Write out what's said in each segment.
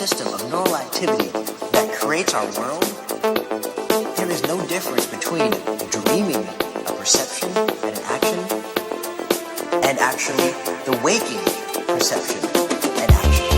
system of neural activity that creates our world, there is no difference between dreaming a perception and an action, and actually the waking perception and action.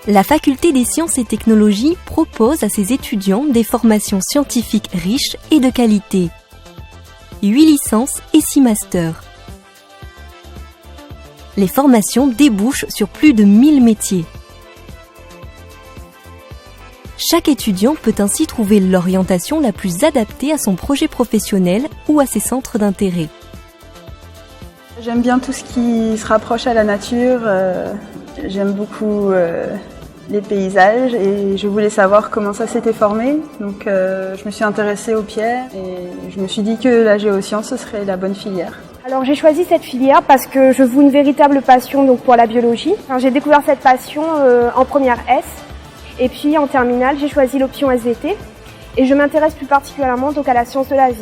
La Faculté des sciences et technologies propose à ses étudiants des formations scientifiques riches et de qualité. 8 licences et 6 masters. Les formations débouchent sur plus de 1000 métiers. Chaque étudiant peut ainsi trouver l'orientation la plus adaptée à son projet professionnel ou à ses centres d'intérêt. J'aime bien tout ce qui se rapproche à la nature. J'aime beaucoup les paysages et je voulais savoir comment ça s'était formé. Donc je me suis intéressée aux pierres et je me suis dit que la géoscience ce serait la bonne filière. Alors j'ai choisi cette filière parce que je voue une véritable passion donc, pour la biologie. Enfin, j'ai découvert cette passion en première S et puis en terminale j'ai choisi l'option SVT et je m'intéresse plus particulièrement donc, à la science de la vie.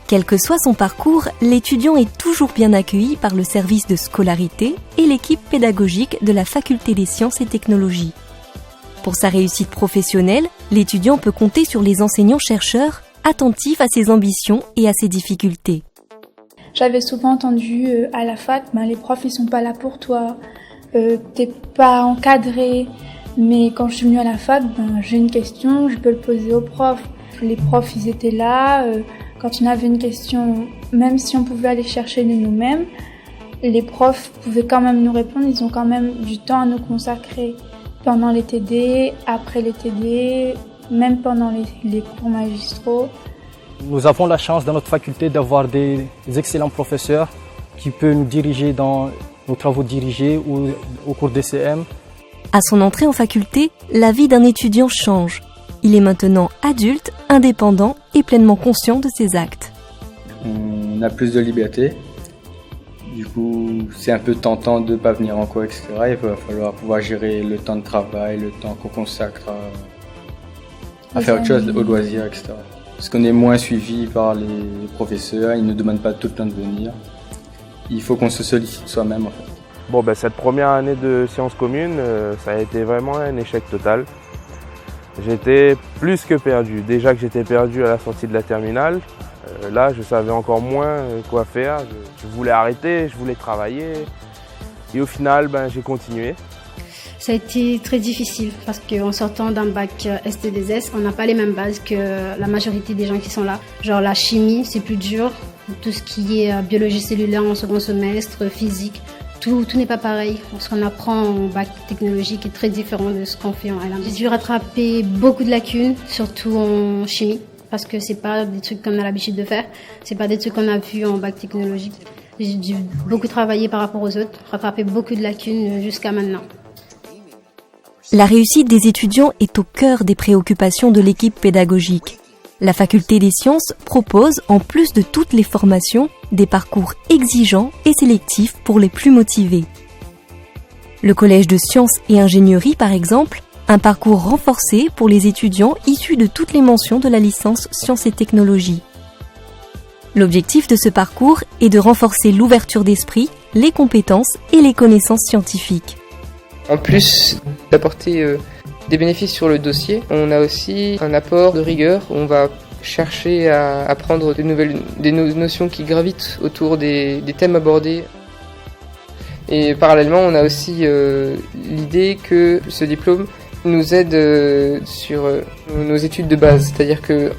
Quel que soit son parcours, l'étudiant est toujours bien accueilli par le service de scolarité et l'équipe pédagogique de la Faculté des sciences et technologies. Pour sa réussite professionnelle, l'étudiant peut compter sur les enseignants-chercheurs attentifs à ses ambitions et à ses difficultés. J'avais souvent entendu à la fac, les profs ils sont pas là pour toi, t'es pas encadré. Mais quand je suis venue à la fac, j'ai une question, je peux le poser aux profs. Les profs ils étaient là, quand on avait une question, même si on pouvait aller chercher de nous-mêmes, les profs pouvaient quand même nous répondre, ils ont quand même du temps à nous consacrer. Pendant les TD, après les TD, même pendant les cours magistraux. Nous avons la chance dans notre faculté d'avoir des excellents professeurs qui peuvent nous diriger dans nos travaux dirigés ou au cours des CM. À son entrée en faculté, la vie d'un étudiant change. Il est maintenant adulte, indépendant et pleinement conscient de ses actes. On a plus de liberté. Du coup, c'est un peu tentant de ne pas venir en cours, etc. Il va falloir pouvoir gérer le temps de travail, le temps qu'on consacre à faire autre chose, au loisir, etc. Parce qu'on est moins suivi par les professeurs, ils ne nous demandent pas tout le temps de venir. Il faut qu'on se sollicite soi-même, en fait. Cette première année de sciences communes, ça a été vraiment un échec total. J'étais plus que perdu. Déjà que j'étais perdu à la sortie de la terminale, là je savais encore moins quoi faire. Je voulais arrêter, je voulais travailler. Et au final, j'ai continué. Ça a été très difficile parce qu'en sortant d'un bac ST2S, on n'a pas les mêmes bases que la majorité des gens qui sont là. Genre la chimie, c'est plus dur. Tout ce qui est biologie cellulaire en second semestre, physique. Tout n'est pas pareil. Ce qu'on apprend en bac technologique est très différent de ce qu'on fait en L1. J'ai dû rattraper beaucoup de lacunes, surtout en chimie, parce que c'est pas des trucs qu'on a l'habitude de faire. C'est pas des trucs qu'on a vus en bac technologique. J'ai dû beaucoup travailler par rapport aux autres, rattraper beaucoup de lacunes jusqu'à maintenant. La réussite des étudiants est au cœur des préoccupations de l'équipe pédagogique. La Faculté des sciences propose, en plus de toutes les formations, des parcours exigeants et sélectifs pour les plus motivés. Le Collège de sciences et ingénierie, par exemple, un parcours renforcé pour les étudiants issus de toutes les mentions de la licence sciences et technologies. L'objectif de ce parcours est de renforcer l'ouverture d'esprit, les compétences et les connaissances scientifiques. En plus d'apporter des bénéfices sur le dossier, on a aussi un apport de rigueur. On va chercher à apprendre des notions qui gravitent autour des thèmes abordés. Et parallèlement, on a aussi l'idée que ce diplôme nous aide sur nos études de base. C'est-à-dire que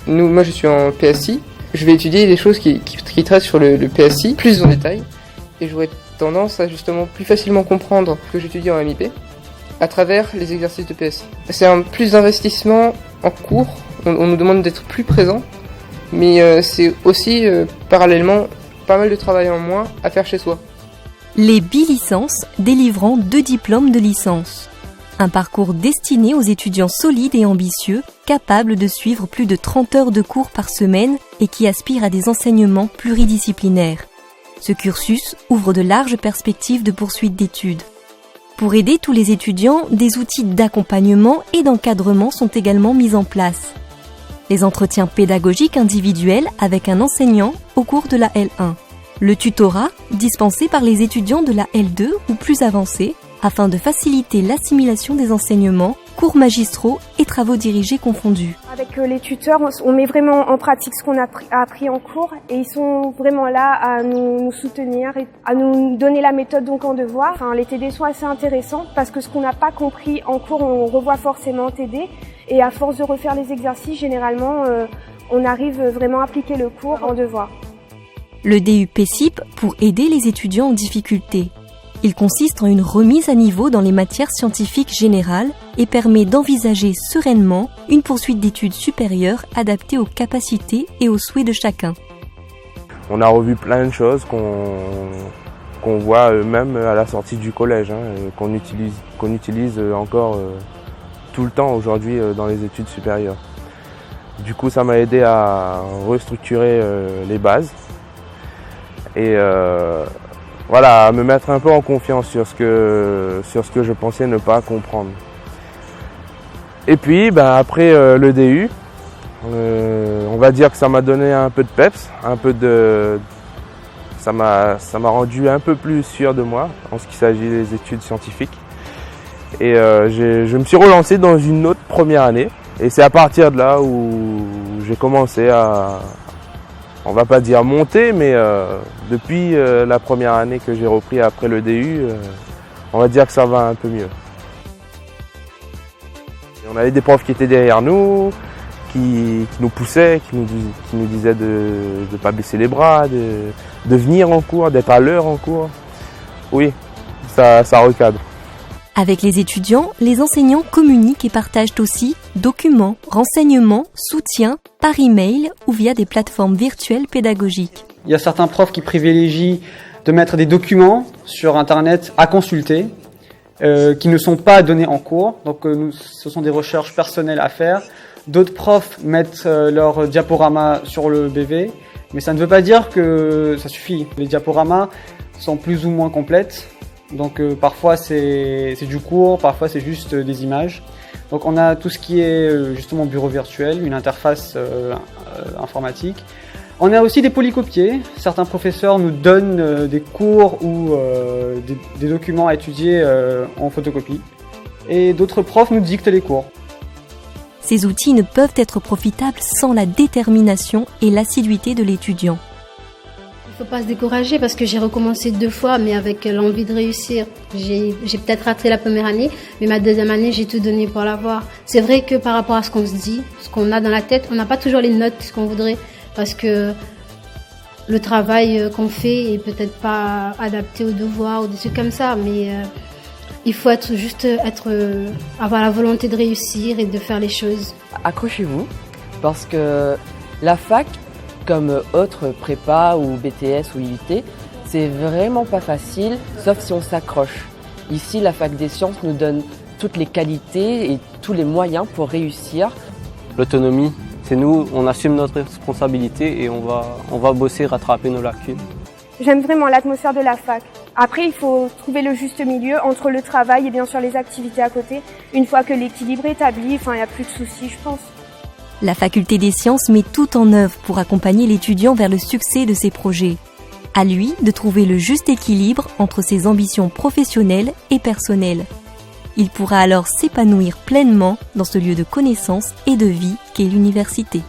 moi je suis en PSI, je vais étudier des choses qui traitent sur le PSI plus en détail. Et j'aurai tendance à justement plus facilement comprendre ce que j'étudie en MIP à travers les exercices de PSI. C'est un plus d'investissement en cours on nous demande d'être plus présents, mais c'est aussi parallèlement pas mal de travail en moins à faire chez soi. Les bilicences délivrant 2 diplômes de licence. Un parcours destiné aux étudiants solides et ambitieux, capables de suivre plus de 30 heures de cours par semaine et qui aspirent à des enseignements pluridisciplinaires. Ce cursus ouvre de larges perspectives de poursuite d'études. Pour aider tous les étudiants, des outils d'accompagnement et d'encadrement sont également mis en place. Les entretiens pédagogiques individuels avec un enseignant au cours de la L1. Le tutorat dispensé par les étudiants de la L2 ou plus avancés afin de faciliter l'assimilation des enseignements, cours magistraux et travaux dirigés confondus. Avec les tuteurs, on met vraiment en pratique ce qu'on a appris en cours et ils sont vraiment là à nous soutenir et à nous donner la méthode donc en devoir. Enfin, les TD sont assez intéressants parce que ce qu'on n'a pas compris en cours, on revoit forcément en TD et à force de refaire les exercices, généralement, on arrive vraiment à appliquer le cours en devoir. Le DUP-CIP pour aider les étudiants en difficulté. Il consiste en une remise à niveau dans les matières scientifiques générales et permet d'envisager sereinement une poursuite d'études supérieures adaptée aux capacités et aux souhaits de chacun. On a revu plein de choses qu'on voit même à la sortie du collège, qu'on utilise encore tout le temps aujourd'hui dans les études supérieures. Du coup, ça m'a aidé à restructurer les bases et voilà, à me mettre un peu en confiance sur ce que je pensais ne pas comprendre. Et puis, après le DU, on va dire que ça m'a donné un peu de peps, ça m'a rendu un peu plus sûr de moi en ce qui s'agit des études scientifiques. Et je me suis relancé dans une autre première année. Et c'est à partir de là où j'ai commencé à, on va pas dire monter, mais depuis la première année que j'ai repris après le DU, on va dire que ça va un peu mieux. Et on avait des profs qui étaient derrière nous, qui nous poussaient, qui nous disaient de ne pas baisser les bras, de venir en cours, d'être à l'heure en cours. Oui, ça recadre. Avec les étudiants, les enseignants communiquent et partagent aussi documents, renseignements, soutiens par email ou via des plateformes virtuelles pédagogiques. Il y a certains profs qui privilégient de mettre des documents sur Internet à consulter, qui ne sont pas donnés en cours. Donc ce sont des recherches personnelles à faire. D'autres profs mettent leurs diaporamas sur le BV, mais ça ne veut pas dire que ça suffit. Les diaporamas sont plus ou moins complètes. Donc parfois c'est du cours, parfois c'est juste des images. Donc on a tout ce qui est justement bureau virtuel, une interface informatique. On a aussi des polycopiés. Certains professeurs nous donnent des cours ou des documents à étudier en photocopie. Et d'autres profs nous dictent les cours. Ces outils ne peuvent être profitables sans la détermination et l'assiduité de l'étudiant. Il ne faut pas se décourager parce que j'ai recommencé 2 fois, mais avec l'envie de réussir. J'ai peut-être raté la première année, mais ma deuxième année, j'ai tout donné pour l'avoir. C'est vrai que par rapport à ce qu'on se dit, ce qu'on a dans la tête, on n'a pas toujours les notes qu'on voudrait parce que le travail qu'on fait est peut-être pas adapté aux devoirs ou des trucs comme ça, mais il faut avoir la volonté de réussir et de faire les choses. Accrochez-vous parce que la fac, comme autres prépa ou BTS ou IUT, c'est vraiment pas facile, sauf si on s'accroche. Ici, la fac des sciences nous donne toutes les qualités et tous les moyens pour réussir. L'autonomie, c'est nous, on assume notre responsabilité et on va bosser, rattraper nos lacunes. J'aime vraiment l'atmosphère de la fac. Après, il faut trouver le juste milieu entre le travail et bien sûr les activités à côté. Une fois que l'équilibre est établi, il n'y a plus de soucis, je pense. La faculté des sciences met tout en œuvre pour accompagner l'étudiant vers le succès de ses projets. À lui de trouver le juste équilibre entre ses ambitions professionnelles et personnelles. Il pourra alors s'épanouir pleinement dans ce lieu de connaissance et de vie qu'est l'université.